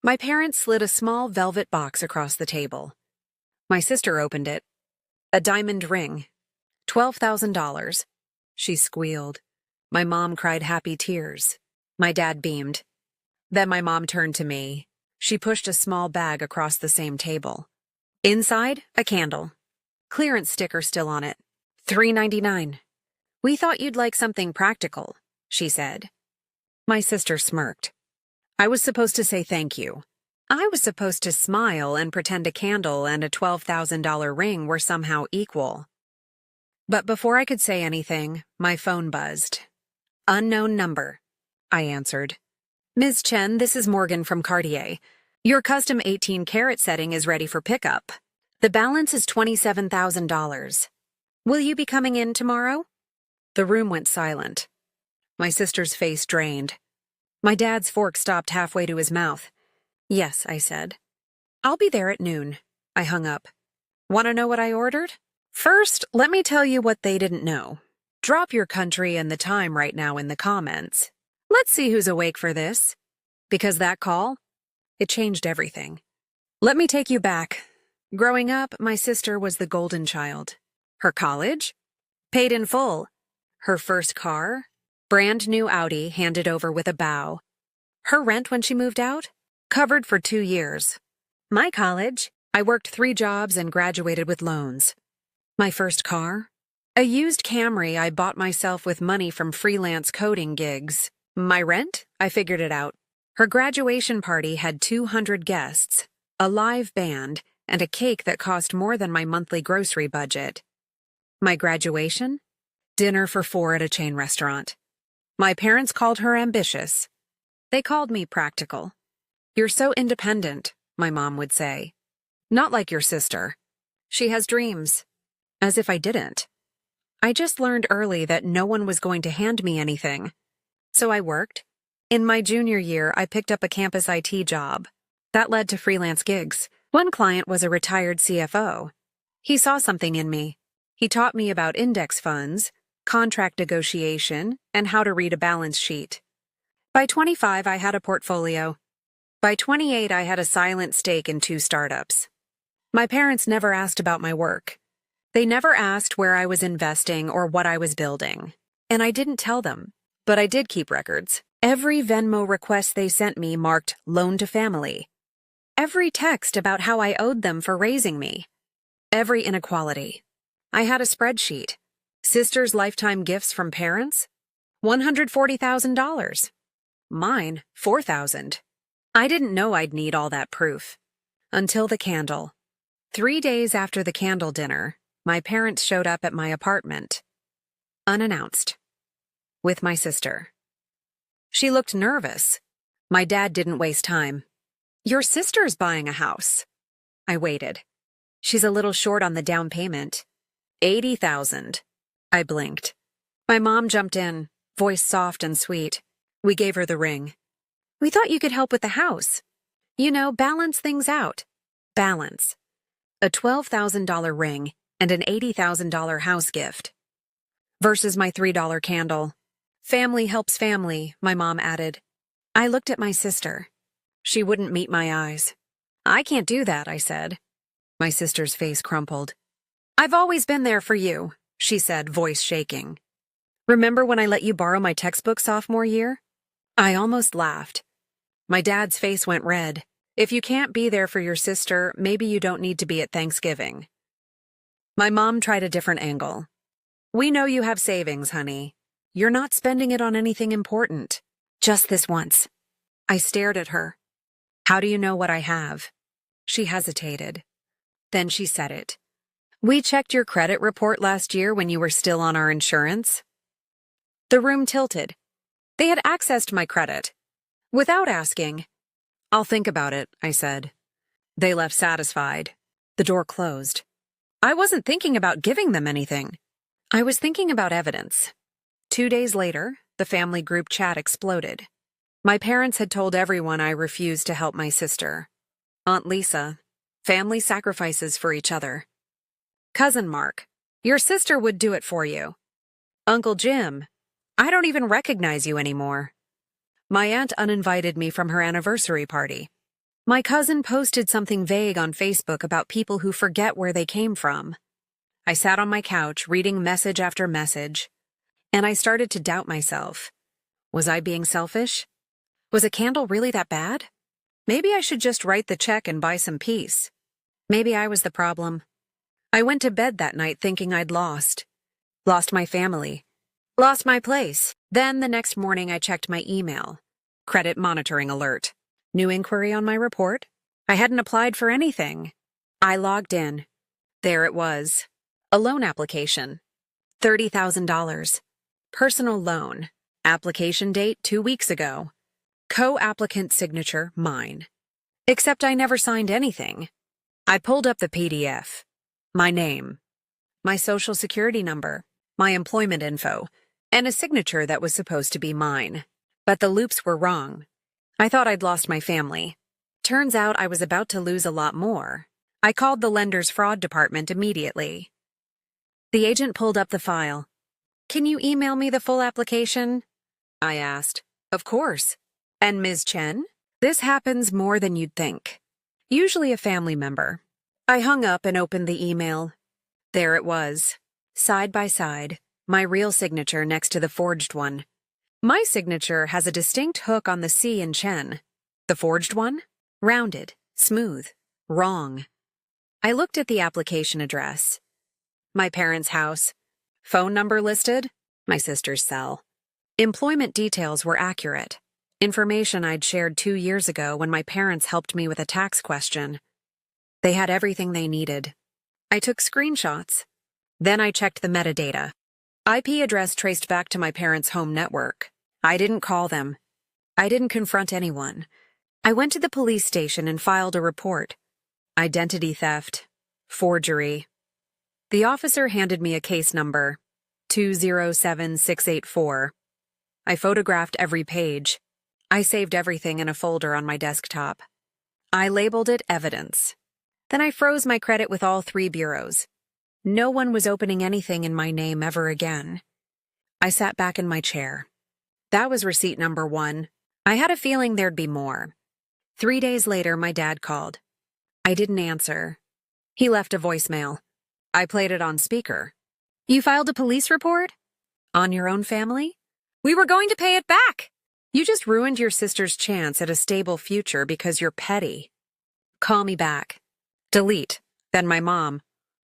My parents slid a small velvet box across the table. My sister opened it. A diamond ring. $12,000. She squealed. My mom cried happy tears. My dad beamed. Then my mom turned to me. She pushed a small bag across the same table. Inside, a candle. Clearance sticker still on it. $3.99. We thought you'd like something practical, she said. My sister smirked. I was supposed to say thank you. I was supposed to smile and pretend a candle and a $12,000 ring were somehow equal. But before I could say anything, my phone buzzed. Unknown number, I answered. Ms. Chen, this is Morgan from Cartier. Your custom 18-karat setting is ready for pickup. The balance is $27,000. Will you be coming in tomorrow? The room went silent. My sister's face drained. My dad's fork stopped halfway to his mouth. Yes, I said. I'll be there at noon. I hung up. Want to know what I ordered? First, let me tell you what they didn't know. Drop your country and the time right now in the comments. Let's see who's awake for this. Because that call, it changed everything. Let me take you back. Growing up, my sister was the golden child. Her college? Paid in full. Her first car? Brand new Audi handed over with a bow. Her rent when she moved out? Covered for 2 years. My college? I worked 3 jobs and graduated with loans. My first car? A used Camry I bought myself with money from freelance coding gigs. My rent? I figured it out. Her graduation party had 200 guests, a live band, and a cake that cost more than my monthly grocery budget. My graduation? Dinner for 4 at a chain restaurant. My parents called her ambitious. They called me practical. You're so independent, my mom would say. Not like your sister. She has dreams. As if I didn't. I just learned early that no one was going to hand me anything. So I worked. In my junior year, I picked up a campus IT job. That led to freelance gigs. One client was a retired CFO. He saw something in me. He taught me about index funds, contract negotiation, and how to read a balance sheet. By 25, I had a portfolio. By 28, I had a silent stake in 2 startups. My parents never asked about my work. They never asked where I was investing or what I was building. And I didn't tell them, but I did keep records. Every Venmo request they sent me marked loan to family. Every text about how I owed them for raising me. Every inequality. I had a spreadsheet. Sister's lifetime gifts from parents? $140,000. Mine, $4,000. I didn't know I'd need all that proof. Until the candle. 3 days after the candle dinner, my parents showed up at my apartment. Unannounced. With my sister. She looked nervous. My dad didn't waste time. Your sister's buying a house. I waited. She's a little short on the down payment. $80,000. I blinked. My mom jumped in, voice soft and sweet. We gave her the ring. We thought you could help with the house. You know, balance things out. Balance. A $12,000 ring and an $80,000 house gift. Versus my $3 candle. Family helps family, my mom added. I looked at my sister. She wouldn't meet my eyes. I can't do that, I said. My sister's face crumpled. I've always been there for you, she said, voice shaking. Remember when I let you borrow my textbook sophomore year? I almost laughed. My dad's face went red. If you can't be there for your sister, maybe you don't need to be at Thanksgiving. My mom tried a different angle. We know you have savings, honey. You're not spending it on anything important. Just this once. I stared at her. How do you know what I have? She hesitated. Then she said it. We checked your credit report last year when you were still on our insurance. The room tilted. They had accessed my credit. Without asking. I'll think about it, I said. They left satisfied. The door closed. I wasn't thinking about giving them anything. I was thinking about evidence. 2 days later, the family group chat exploded. My parents had told everyone I refused to help my sister. Aunt Lisa, family sacrifices for each other. Cousin Mark, your sister would do it for you. Uncle Jim, I don't even recognize you anymore. My aunt uninvited me from her anniversary party. My cousin posted something vague on Facebook about people who forget where they came from. I sat on my couch reading message after message, and I started to doubt myself. Was I being selfish? Was a candle really that bad? Maybe I should just write the check and buy some peace. Maybe I was the problem. I went to bed that night thinking I'd lost my family, lost my place. Then the next morning I checked my email. Credit monitoring alert. New inquiry on my report? I hadn't applied for anything. I logged in. There it was. A loan application. $30,000. Personal loan. Application date 2 weeks ago. Co-applicant signature, mine. Except I never signed anything. I pulled up the PDF. My name. My social security number. My employment info. And a signature that was supposed to be mine. But the loops were wrong. I thought I'd lost my family. Turns out I was about to lose a lot more. I called the lender's fraud department immediately. The agent pulled up the file. "Can you email me the full application?" I asked. "Of course." "And Ms. Chen?" "This happens more than you'd think. Usually a family member." I hung up and opened the email. There it was. Side by side, my real signature next to the forged one. My signature has a distinct hook on the C in Chen. The forged one? Rounded, smooth, wrong. I looked at the application address. My parents' house. Phone number listed? My sister's cell. Employment details were accurate. Information I'd shared 2 years ago when my parents helped me with a tax question. They had everything they needed. I took screenshots. Then I checked the metadata. IP address traced back to my parents' home network. I didn't call them. I didn't confront anyone. I went to the police station and filed a report. Identity theft. Forgery. The officer handed me a case number, 207684. I photographed every page. I saved everything in a folder on my desktop. I labeled it evidence. Then I froze my credit with all 3 bureaus. No one was opening anything in my name ever again. I sat back in my chair. That was receipt number 1. I had a feeling there'd be more. 3 days later, my dad called. I didn't answer. He left a voicemail. I played it on speaker. "You filed a police report? On your own family? We were going to pay it back! You just ruined your sister's chance at a stable future because you're petty. Call me back." Delete. Then my mom.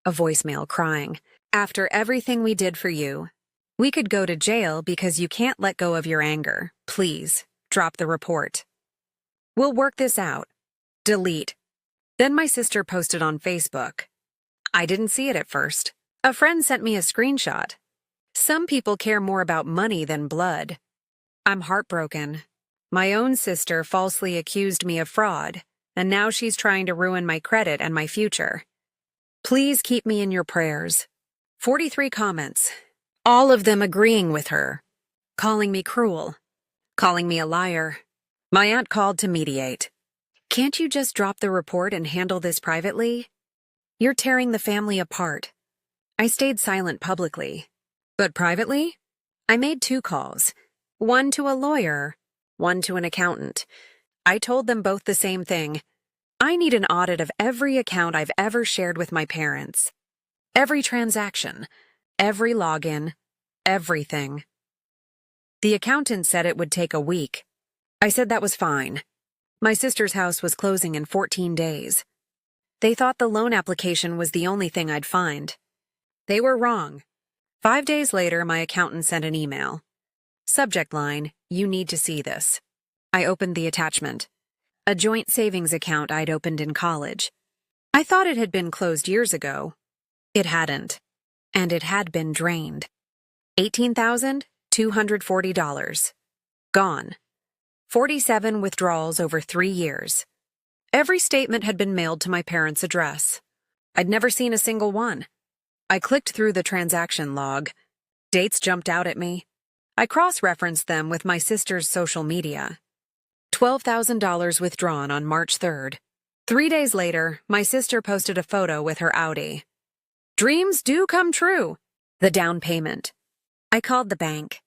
A voicemail crying. "After everything we did for you, we could go to jail because you can't let go of your anger. Please, drop the report. We'll work this out." Delete. Then my sister posted on Facebook. I didn't see it at first. A friend sent me a screenshot. Some people care more about money than blood. I'm heartbroken. My own sister falsely accused me of fraud, and now she's trying to ruin my credit and my future. Please keep me in your prayers. 43 comments, all of them agreeing with her, calling me cruel, calling me a liar. My aunt called to mediate. "Can't you just drop the report and handle this privately? You're tearing the family apart." I stayed silent publicly. But privately? I made 2 calls. One to a lawyer, one to an accountant. I told them both the same thing. I need an audit of every account I've ever shared with my parents. Every transaction, every login, everything. The accountant said it would take a week. I said that was fine. My sister's house was closing in 14 days. They thought the loan application was the only thing I'd find. They were wrong. 5 days later, my accountant sent an email. Subject line, "You need to see this." I opened the attachment. A joint savings account I'd opened in college. I thought it had been closed years ago. It hadn't. And it had been drained. $18,240. Gone. 47 withdrawals over 3 years. Every statement had been mailed to my parents' address. I'd never seen a single one. I clicked through the transaction log. Dates jumped out at me. I cross-referenced them with my sister's social media. $12,000 withdrawn on March 3rd. 3 days later, my sister posted a photo with her Audi. Dreams do come true. The down payment. I called the bank.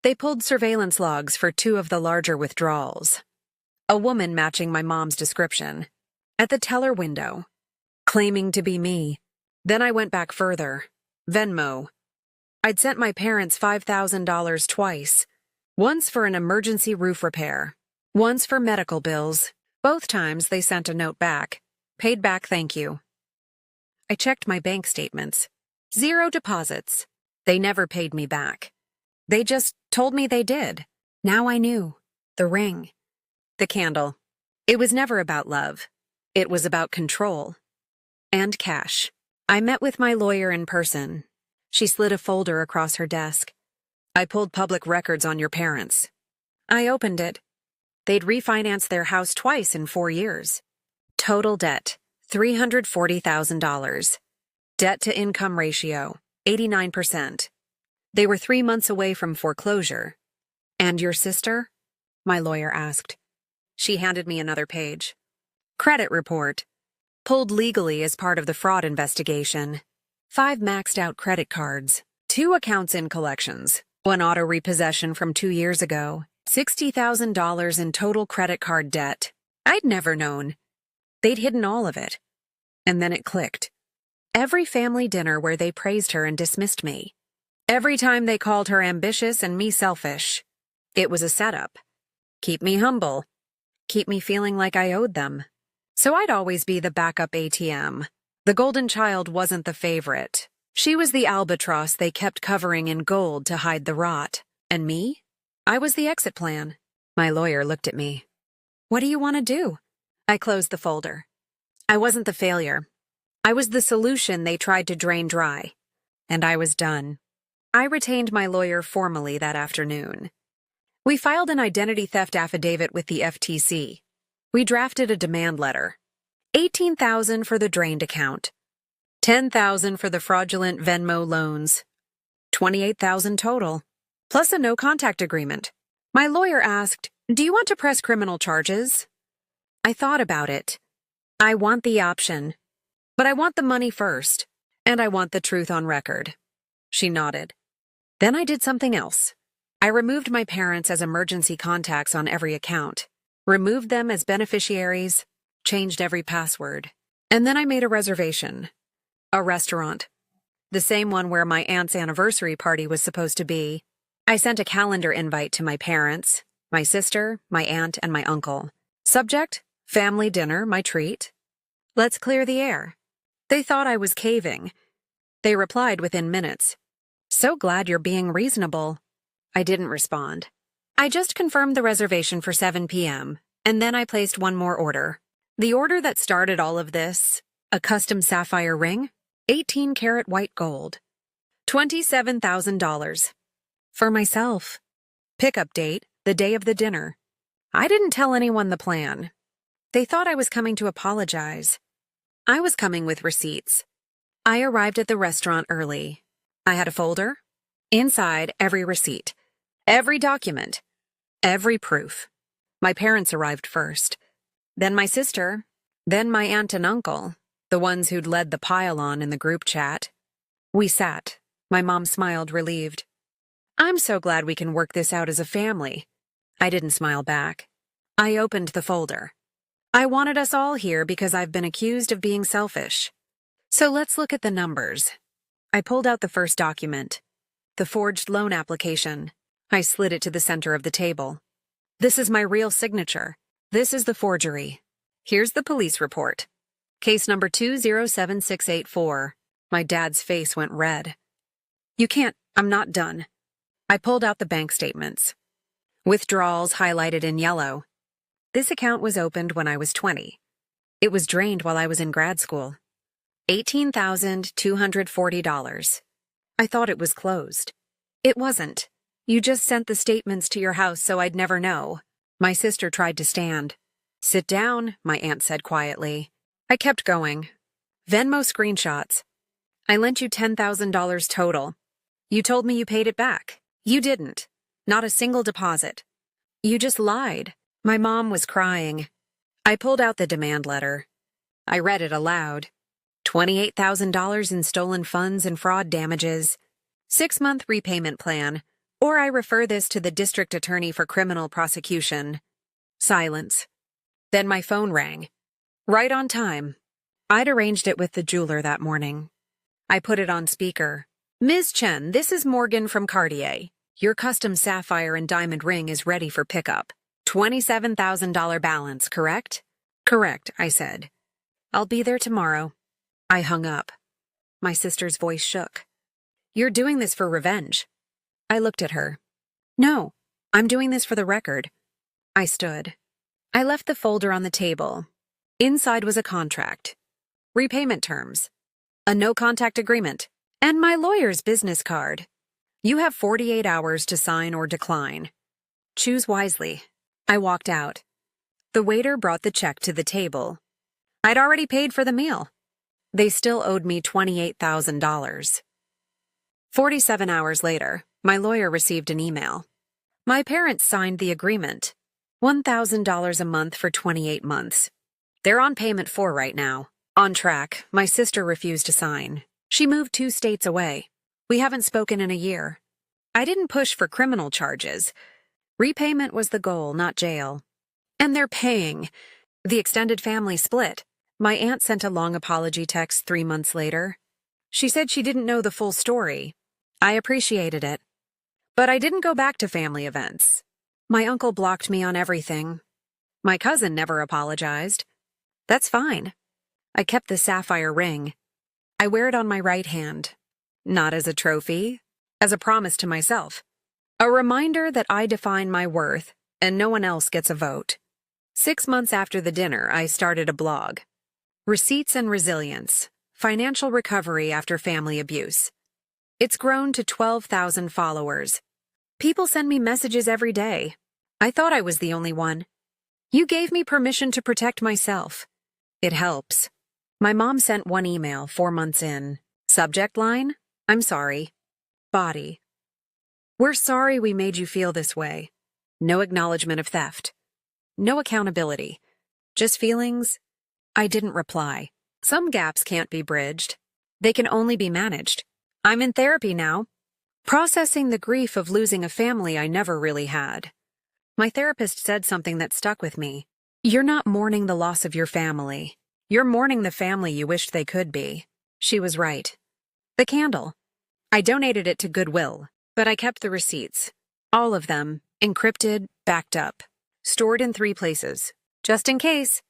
They pulled surveillance logs for 2 of the larger withdrawals. A woman matching my mom's description. At the teller window. Claiming to be me. Then I went back further. Venmo. I'd sent my parents $5,000 twice. Once for an emergency roof repair. Once for medical bills. Both times they sent a note back. Paid back, thank you. I checked my bank statements. 0 deposits. They never paid me back. They just told me they did. Now I knew. The ring. The candle. It was never about love. It was about control. And cash. I met with my lawyer in person. She slid a folder across her desk. I pulled public records on your parents. I opened it. They'd refinanced their house twice in 4 years. Total debt, $340,000. Debt-to-income ratio, 89%. They were 3 months away from foreclosure. And your sister? My lawyer asked. She handed me another page. Credit report. Pulled legally as part of the fraud investigation. 5 maxed-out credit cards. 2 accounts in collections. 1 auto repossession from 2 years ago. $60,000 in total credit card debt. I'd never known. They'd hidden all of it. And then it clicked. Every family dinner where they praised her and dismissed me. Every time they called her ambitious and me selfish. It was a setup. Keep me humble. Keep me feeling like I owed them. So I'd always be the backup ATM. The golden child wasn't the favorite. She was the albatross they kept covering in gold to hide the rot. And me? I was the exit plan. My lawyer looked at me. What do you want to do? I closed the folder. I wasn't the failure. I was the solution they tried to drain dry. And I was done. I retained my lawyer formally that afternoon. We filed an identity theft affidavit with the FTC. We drafted a demand letter. $18,000 for the drained account. $10,000 for the fraudulent Venmo loans. $28,000 total. Plus a no-contact agreement. My lawyer asked, do you want to press criminal charges? I thought about it. I want the option. But I want the money first. And I want the truth on record. She nodded. Then I did something else. I removed my parents as emergency contacts on every account. Removed them as beneficiaries. Changed every password. And then I made a reservation. A restaurant. The same one where my aunt's anniversary party was supposed to be. I sent a calendar invite to my parents, my sister, my aunt, and my uncle. Subject, family dinner, my treat. Let's clear the air. They thought I was caving. They replied within minutes. So glad you're being reasonable. I didn't respond. I just confirmed the reservation for 7 p.m., and then I placed one more order. The order that started all of this, a custom sapphire ring, 18-karat white gold. $27,000. For myself. Pickup date, the day of the dinner. I didn't tell anyone the plan. They thought I was coming to apologize. I was coming with receipts. I arrived at the restaurant early. I had a folder. Inside, every receipt. Every document. Every proof. My parents arrived first. Then my sister. Then my aunt and uncle, the ones who'd led the pile-on in the group chat. We sat. My mom smiled, relieved. I'm so glad we can work this out as a family. I didn't smile back. I opened the folder. I wanted us all here because I've been accused of being selfish. So let's look at the numbers. I pulled out the first document. The forged loan application. I slid it to the center of the table. This is my real signature. This is the forgery. Here's the police report. Case number 207684. My dad's face went red. You can't, I'm not done. I pulled out the bank statements. Withdrawals highlighted in yellow. This account was opened when I was 20. It was drained while I was in grad school. $18,240. I thought it was closed. It wasn't. You just sent the statements to your house so I'd never know. My sister tried to stand. Sit down, my aunt said quietly. I kept going. Venmo screenshots. I lent you $10,000 total. You told me you paid it back. You didn't. Not a single deposit. You just lied. My mom was crying. I pulled out the demand letter. I read it aloud. $28,000 in stolen funds and fraud damages. 6-month repayment plan. Or I refer this to the district attorney for criminal prosecution. Silence. Then my phone rang. Right on time. I'd arranged it with the jeweler that morning. I put it on speaker. Ms. Chen, this is Morgan from Cartier. Your custom sapphire and diamond ring is ready for pickup. $27,000 balance, correct? Correct, I said. I'll be there tomorrow. I hung up. My sister's voice shook. You're doing this for revenge. I looked at her. No, I'm doing this for the record. I stood. I left the folder on the table. Inside was a contract, repayment terms, a no-contact agreement, and my lawyer's business card. You have 48 hours to sign or decline. Choose wisely. I walked out. The waiter brought the check to the table. I'd already paid for the meal. They still owed me $28,000. 47 hours later, my lawyer received an email. My parents signed the agreement. $1,000 a month for 28 months. They're on payment 4 right now. On track, my sister refused to sign. She moved 2 states away. We haven't spoken in a year. I didn't push for criminal charges. Repayment was the goal, not jail. And they're paying. The extended family split. My aunt sent a long apology text 3 months later. She said she didn't know the full story. I appreciated it. But I didn't go back to family events. My uncle blocked me on everything. My cousin never apologized. That's fine. I kept the sapphire ring. I wear it on my right hand. Not as a trophy, as a promise to myself. A reminder that I define my worth and no one else gets a vote. 6 months after the dinner, I started a blog. Receipts and Resilience, Financial Recovery After Family Abuse. It's grown to 12,000 followers. People send me messages every day. I thought I was the only one. You gave me permission to protect myself. It helps. My mom sent one email 4 months in. Subject line, I'm sorry. Body. We're sorry we made you feel this way. No acknowledgement of theft. No accountability. Just feelings. I didn't reply. Some gaps can't be bridged. They can only be managed. I'm in therapy now. Processing the grief of losing a family I never really had. My therapist said something that stuck with me. You're not mourning the loss of your family. You're mourning the family you wished they could be. She was right. The candle. I donated it to Goodwill, but I kept the receipts. All of them, encrypted, backed up, stored in 3 places, just in case.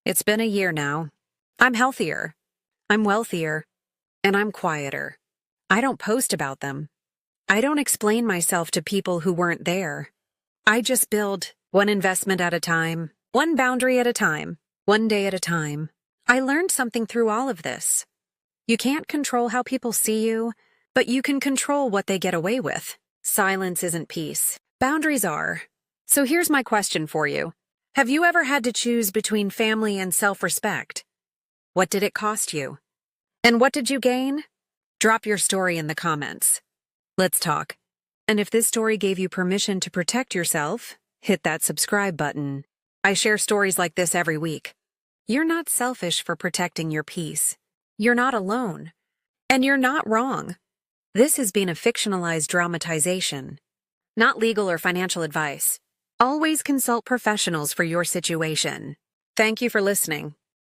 It's been a year now. I'm healthier. I'm wealthier. And I'm quieter. I don't post about them. I don't explain myself to people who weren't there. I just build one investment at a time, one boundary at a time, one day at a time. I learned something through all of this. You can't control how people see you, but you can control what they get away with. Silence isn't peace. Boundaries are. So here's my question for you. Have you ever had to choose between family and self-respect? What did it cost you? And what did you gain? Drop your story in the comments. Let's talk. And if this story gave you permission to protect yourself, hit that subscribe button. I share stories like this every week. You're not selfish for protecting your peace. You're not alone. And you're not wrong. This has been a fictionalized dramatization, not legal or financial advice. Always consult professionals for your situation. Thank you for listening.